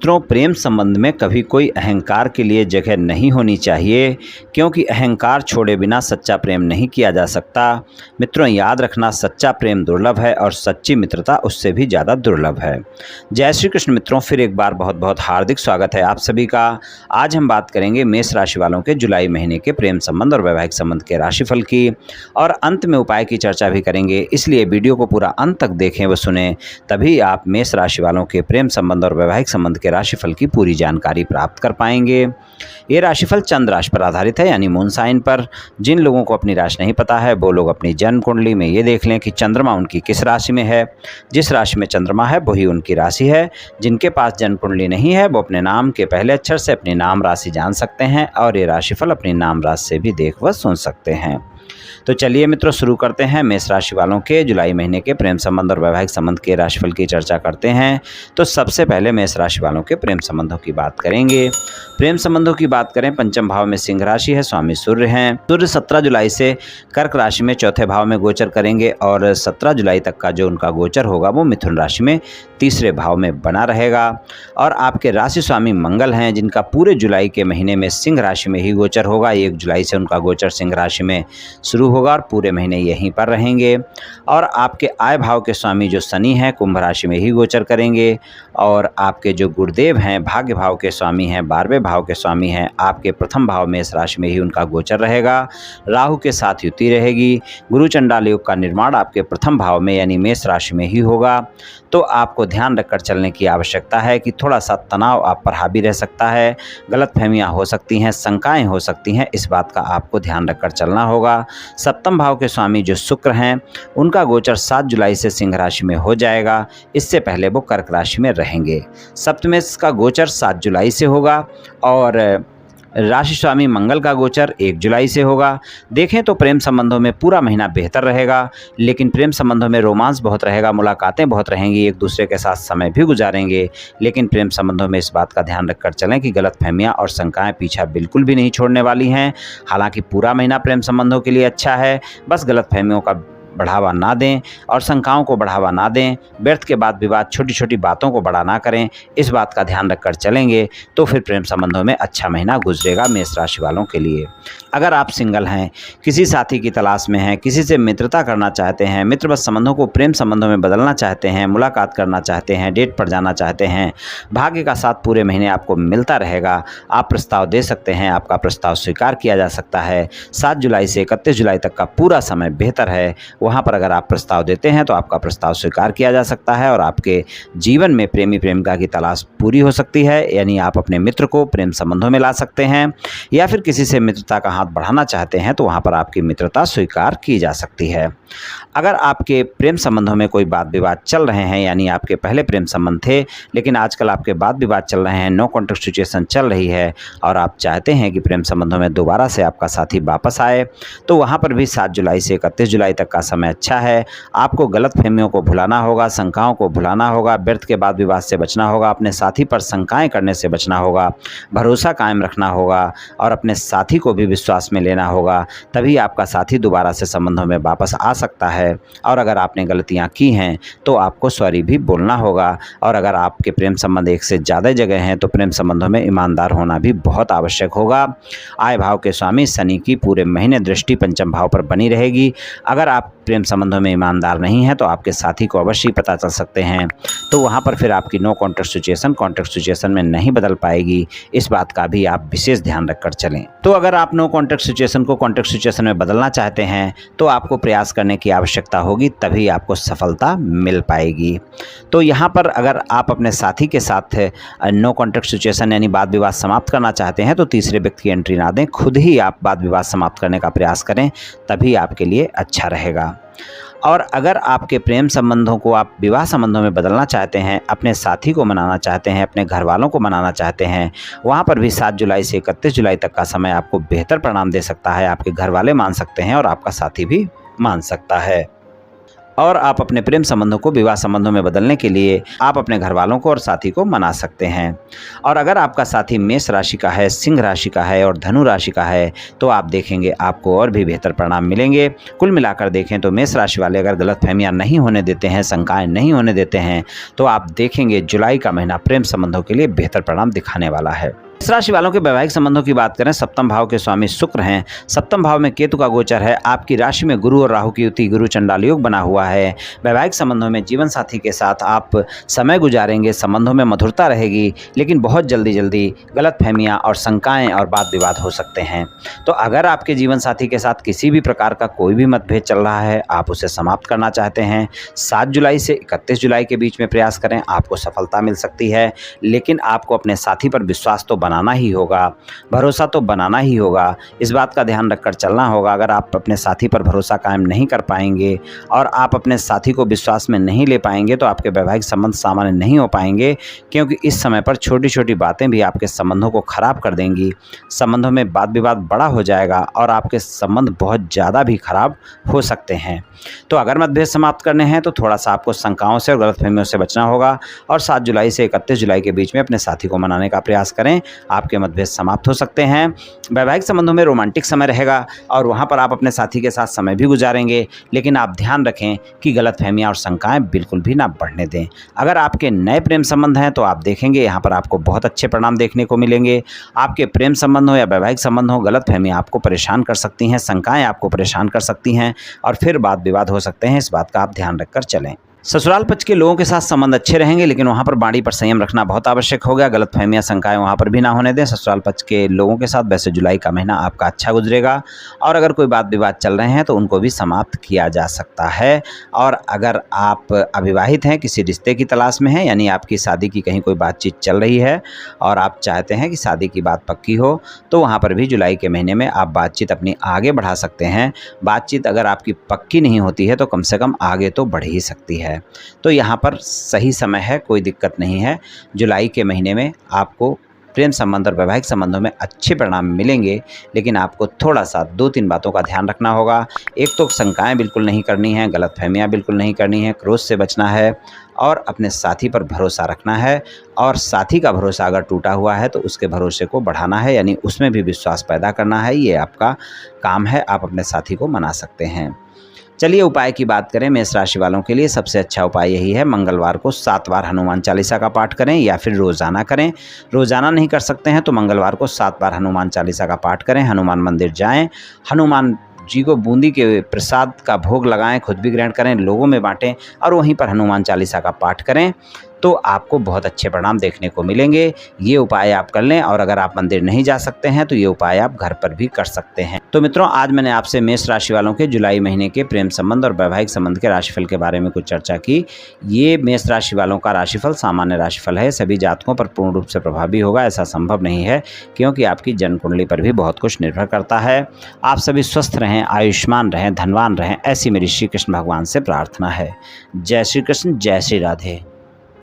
मित्रों, प्रेम संबंध में कभी कोई अहंकार के लिए जगह नहीं होनी चाहिए, क्योंकि अहंकार छोड़े बिना सच्चा प्रेम नहीं किया जा सकता। मित्रों, याद रखना, सच्चा प्रेम दुर्लभ है और सच्ची मित्रता उससे भी ज़्यादा दुर्लभ है। जय श्री कृष्ण मित्रों, फिर एक बार बहुत बहुत हार्दिक स्वागत है आप सभी का। आज हम बात करेंगे मेष राशि वालों के जुलाई महीने के प्रेम संबंध और वैवाहिक संबंध के राशिफल की, और अंत में उपाय की चर्चा भी करेंगे। इसलिए वीडियो को पूरा अंत तक देखें व सुने, तभी आप मेष राशि वालों के प्रेम संबंध और वैवाहिक संबंध के राशिफल की पूरी जानकारी प्राप्त कर पाएंगे। ये राशिफल चंद्र राशि पर आधारित है, यानी मून साइन पर। जिन लोगों को अपनी राशि नहीं पता है वो लोग अपनी जन्म कुंडली में ये देख लें कि चंद्रमा उनकी किस राशि में है। जिस राशि में चंद्रमा है वही उनकी राशि है। जिनके पास जन्म कुंडली नहीं है वो अपने नाम के पहले अक्षर से अपनी नाम राशि जान सकते हैं, और ये राशिफल अपनी नाम राशि से भी देख व सुन सकते हैं। तो चलिए मित्रों, शुरू करते हैं। मेष राशि वालों के जुलाई महीने के प्रेम संबंध और वैवाहिक संबंध के राशिफल की चर्चा करते हैं। तो सबसे पहले मेष राशि वालों के प्रेम संबंधों की बात करेंगे। प्रेम संबंधों की बात करें, पंचम भाव में सिंह राशि है, स्वामी सूर्य हैं। सूर्य 17 जुलाई से कर्क राशि में चौथे भाव में गोचर करेंगे, और 17 जुलाई तक का जो उनका गोचर होगा वो मिथुन राशि में तीसरे भाव में बना रहेगा। और आपके राशि स्वामी मंगल हैं, जिनका पूरे जुलाई के महीने में सिंह राशि में ही गोचर होगा। 1 जुलाई से उनका गोचर सिंह राशि में शुरू होगा और पूरे महीने यहीं पर रहेंगे। और आपके आय भाव के स्वामी जो शनि हैं, कुंभ राशि में ही गोचर करेंगे। और आपके जो गुरुदेव हैं, भाग्य भाव के स्वामी हैं, 12वें भाव के स्वामी हैं, आपके प्रथम भाव में इस राशि में ही उनका गोचर रहेगा। राहु के साथ युति रहेगी। गुरु चंडाल योग का निर्माण आपके प्रथम भाव में यानी मेष राशि में ही होगा। तो आपको ध्यान रखकर चलने की आवश्यकता है कि थोड़ा सा तनाव आप पर हावी रह सकता है, गलतफहमियां हो सकती हैं, शंकाएं हो सकती हैं। इस बात का आपको ध्यान रखकर चलना होगा। सप्तम भाव के स्वामी जो शुक्र हैं, उनका गोचर 7 जुलाई से सिंह राशि में हो जाएगा। इससे पहले वो कर्क राशि में रहेंगे। सप्तमेश का गोचर 7 जुलाई से होगा, और राशि स्वामी मंगल का गोचर 1 जुलाई से होगा। देखें तो प्रेम संबंधों में पूरा महीना बेहतर रहेगा, लेकिन प्रेम संबंधों में रोमांस बहुत रहेगा, मुलाकातें बहुत रहेंगी, एक दूसरे के साथ समय भी गुजारेंगे। लेकिन प्रेम संबंधों में इस बात का ध्यान रखकर चलें कि गलतफहमियां और शंकाएं पीछा बिल्कुल भी नहीं छोड़ने वाली हैं। हालांकि पूरा महीना प्रेम संबंधों के लिए अच्छा है, बस गलतफहमियों का बढ़ावा ना दें और शंकाओं को बढ़ावा ना दें। व्यर्थ के बाद विवाद, छोटी छोटी बातों को बड़ा ना करें। इस बात का ध्यान रखकर चलेंगे तो फिर प्रेम संबंधों में अच्छा महीना गुजरेगा मेष राशि वालों के लिए। अगर आप सिंगल हैं, किसी साथी की तलाश में हैं, किसी से मित्रता करना चाहते हैं, मित्रवत संबंधों को प्रेम संबंधों में बदलना चाहते हैं, मुलाकात करना चाहते हैं, डेट पर जाना चाहते हैं, भाग्य का साथ पूरे महीने आपको मिलता रहेगा। आप प्रस्ताव दे सकते हैं, आपका प्रस्ताव स्वीकार किया जा सकता है। 7 जुलाई से 31 जुलाई तक का पूरा समय बेहतर है। वहाँ पर अगर आप प्रस्ताव देते हैं तो आपका प्रस्ताव स्वीकार किया जा सकता है, और आपके जीवन में प्रेमी प्रेमिका की तलाश पूरी हो सकती है। यानी आप अपने मित्र को प्रेम संबंधों में ला सकते हैं, या फिर किसी से मित्रता का हाथ बढ़ाना चाहते हैं तो वहाँ पर आपकी मित्रता स्वीकार की जा सकती है। अगर आपके प्रेम संबंधों में कोई वाद विवाद चल रहे हैं, यानी आपके पहले प्रेम संबंध थे लेकिन आजकल आपके वाद विवाद चल रहे हैं, नो कॉन्टैक्ट सिचुएशन चल रही है, और आप चाहते हैं कि प्रेम संबंधों में दोबारा से आपका साथी वापस आए, तो वहाँ पर भी 7 जुलाई से 31 जुलाई तक का समय अच्छा है। आपको गलतफहमियों को भुलाना होगा, शंकाओं को भुलाना होगा, व्यर्थ के बाद विवाद से बचना होगा, अपने साथी पर शंकाएं करने से बचना होगा, भरोसा कायम रखना होगा, और अपने साथी को भी विश्वास में लेना होगा। तभी आपका साथी दोबारा से संबंधों में वापस आ सकता है। और अगर आपने गलतियां की हैं तो आपको सॉरी भी बोलना होगा। और अगर आपके प्रेम संबंध एक से ज़्यादा जगह हैं तो प्रेम संबंधों में ईमानदार होना भी बहुत आवश्यक होगा। आय भाव के स्वामी शनि की पूरे महीने दृष्टि पंचम भाव पर बनी रहेगी। अगर आप प्रेम संबंधों में ईमानदार नहीं है तो आपके साथी को अवश्य पता चल सकते हैं, तो वहाँ पर फिर आपकी no contact situation contact situation में नहीं बदल पाएगी। इस बात का भी आप विशेष ध्यान रखकर चलें। तो अगर आप नो कॉन्टैक्ट सिचुएशन को कॉन्टैक्ट सिचुएशन में बदलना चाहते हैं तो आपको प्रयास करने की आवश्यकता होगी, तभी आपको सफलता मिल पाएगी। तो यहाँ पर अगर आप अपने साथी के साथ नो कॉन्टैक्ट सिचुएशन यानी वाद विवाद समाप्त करना चाहते हैं तो तीसरे व्यक्ति की एंट्री ना दें, खुद ही आप वाद विवाद समाप्त करने का प्रयास करें, तभी आपके लिए अच्छा रहेगा। और अगर आपके प्रेम संबंधों को आप विवाह संबंधों में बदलना चाहते हैं, अपने साथी को मनाना चाहते हैं, अपने घर वालों को मनाना चाहते हैं, वहाँ पर भी 7 जुलाई से 31 जुलाई तक का समय आपको बेहतर परिणाम दे सकता है। आपके घर वाले मान सकते हैं और आपका साथी भी मान सकता है। और आप अपने प्रेम संबंधों को विवाह संबंधों में बदलने के लिए आप अपने घर वालों को और साथी को मना सकते हैं। और अगर आपका साथी मेष राशि का है, सिंह राशि का है और धनु राशि का है तो आप देखेंगे आपको और भी बेहतर परिणाम मिलेंगे। कुल मिलाकर देखें तो मेष राशि वाले अगर गलतफहमियां नहीं होने देते हैं, शंकाएं नहीं होने देते हैं तो आप देखेंगे जुलाई का महीना प्रेम संबंधों के लिए बेहतर परिणाम दिखाने वाला है। इस राशि वालों के वैवाहिक संबंधों की बात करें, सप्तम भाव के स्वामी शुक्र हैं, सप्तम भाव में केतु का गोचर है, आपकी राशि में गुरु और राहु की युति गुरु चंडाल योग बना हुआ है। वैवाहिक संबंधों में जीवन साथी के साथ आप समय गुजारेंगे, संबंधों में मधुरता रहेगी, लेकिन बहुत जल्दी गलतफहमियां और शंकाएं और वाद विवाद हो सकते हैं। तो अगर आपके जीवन साथी के साथ किसी भी प्रकार का कोई भी मतभेद चल रहा है, आप उसे समाप्त करना चाहते हैं, 7 जुलाई से 31 जुलाई के बीच में प्रयास करें, आपको सफलता मिल सकती है। लेकिन आपको अपने साथी पर विश्वास तो बनाना ही होगा, भरोसा तो बनाना ही होगा। इस बात का ध्यान रखकर चलना होगा। अगर आप अपने साथी पर भरोसा कायम नहीं कर पाएंगे और आप अपने साथी को विश्वास में नहीं ले पाएंगे तो आपके वैवाहिक संबंध सामान्य नहीं हो पाएंगे, क्योंकि इस समय पर छोटी छोटी बातें भी आपके संबंधों को खराब कर देंगी। संबंधों में वाद विवाद बड़ा हो जाएगा और आपके संबंध बहुत ज़्यादा भी खराब हो सकते हैं। तो अगर मतभेद समाप्त करने हैं तो थोड़ा सा आपको शंकाओं से और गलतफहमियों से बचना होगा और 7 जुलाई से 31 जुलाई के बीच में अपने साथी को मनाने का प्रयास करें, आपके मतभेद समाप्त हो सकते हैं। वैवाहिक संबंधों में रोमांटिक समय रहेगा और वहां पर आप अपने साथी के साथ समय भी गुजारेंगे, लेकिन आप ध्यान रखें कि गलतफहमियां और शंकाएं बिल्कुल भी ना बढ़ने दें। अगर आपके नए प्रेम संबंध हैं तो आप देखेंगे यहाँ पर आपको बहुत अच्छे परिणाम देखने को मिलेंगे। आपके प्रेम संबंध हो या वैवाहिक संबंध हो, गलतफहमियां आपको परेशान कर सकती हैं, शंकाएं आपको परेशान कर सकती हैं और फिर वाद विवाद हो सकते हैं। इस बात का आप ध्यान रखकर चलें। ससुराल पक्ष के लोगों के साथ संबंध अच्छे रहेंगे, लेकिन वहां पर वाणी पर संयम रखना बहुत आवश्यक होगा। गलतफहमियां शंकाएं वहां पर भी ना होने दें। ससुराल पक्ष के लोगों के साथ वैसे जुलाई का महीना आपका अच्छा गुजरेगा और अगर कोई वाद विवाद चल रहे हैं तो उनको भी समाप्त किया जा सकता है। और अगर आप अविवाहित हैं, किसी रिश्ते की तलाश में हैं, यानी आपकी शादी की कहीं कोई बातचीत चल रही है और आप चाहते हैं कि शादी की बात पक्की हो, तो वहाँ पर भी जुलाई के महीने में आप बातचीत अपनी आगे बढ़ा सकते हैं। बातचीत अगर आपकी पक्की नहीं होती है तो कम से कम आगे तो बढ़ ही सकती है। तो यहाँ पर सही समय है, कोई दिक्कत नहीं है। जुलाई के महीने में आपको प्रेम संबंध और वैवाहिक संबंधों में अच्छे परिणाम मिलेंगे, लेकिन आपको थोड़ा सा 2-3 बातों का ध्यान रखना होगा। एक तो शंकाएं बिल्कुल नहीं करनी है, गलतफहमियां बिल्कुल नहीं करनी है, क्रोध से बचना है और अपने साथी पर भरोसा रखना है। और साथी का भरोसा अगर टूटा हुआ है तो उसके भरोसे को बढ़ाना है, यानी उसमें भी विश्वास पैदा करना है। ये आपका काम है, आप अपने साथी को मना सकते हैं। चलिए उपाय की बात करें। मेष राशि वालों के लिए सबसे अच्छा उपाय यही है, मंगलवार को 7 बार हनुमान चालीसा का पाठ करें या फिर रोज़ाना करें। रोज़ाना नहीं कर सकते हैं तो मंगलवार को 7 बार हनुमान चालीसा का पाठ करें। हनुमान मंदिर जाएं, हनुमान जी को बूंदी के प्रसाद का भोग लगाएं, खुद भी ग्रहण करें, लोगों में बांटें और वहीं पर हनुमान चालीसा का पाठ करें, तो आपको बहुत अच्छे परिणाम देखने को मिलेंगे। ये उपाय आप कर लें और अगर आप मंदिर नहीं जा सकते हैं तो ये उपाय आप घर पर भी कर सकते हैं। तो मित्रों, आज मैंने आपसे मेष राशि वालों के जुलाई महीने के प्रेम संबंध और वैवाहिक संबंध के राशिफल के बारे में कुछ चर्चा की। ये मेष राशि वालों का राशिफल सामान्य राशिफल है, सभी जातकों पर पूर्ण रूप से प्रभावी होगा ऐसा संभव नहीं है, क्योंकि आपकी जन्म कुंडली पर भी बहुत कुछ निर्भर करता है। आप सभी स्वस्थ रहें, आयुष्मान रहें, धनवान रहें, ऐसी मेरी श्री कृष्ण भगवान से प्रार्थना है। जय श्री कृष्ण, जय श्री राधे।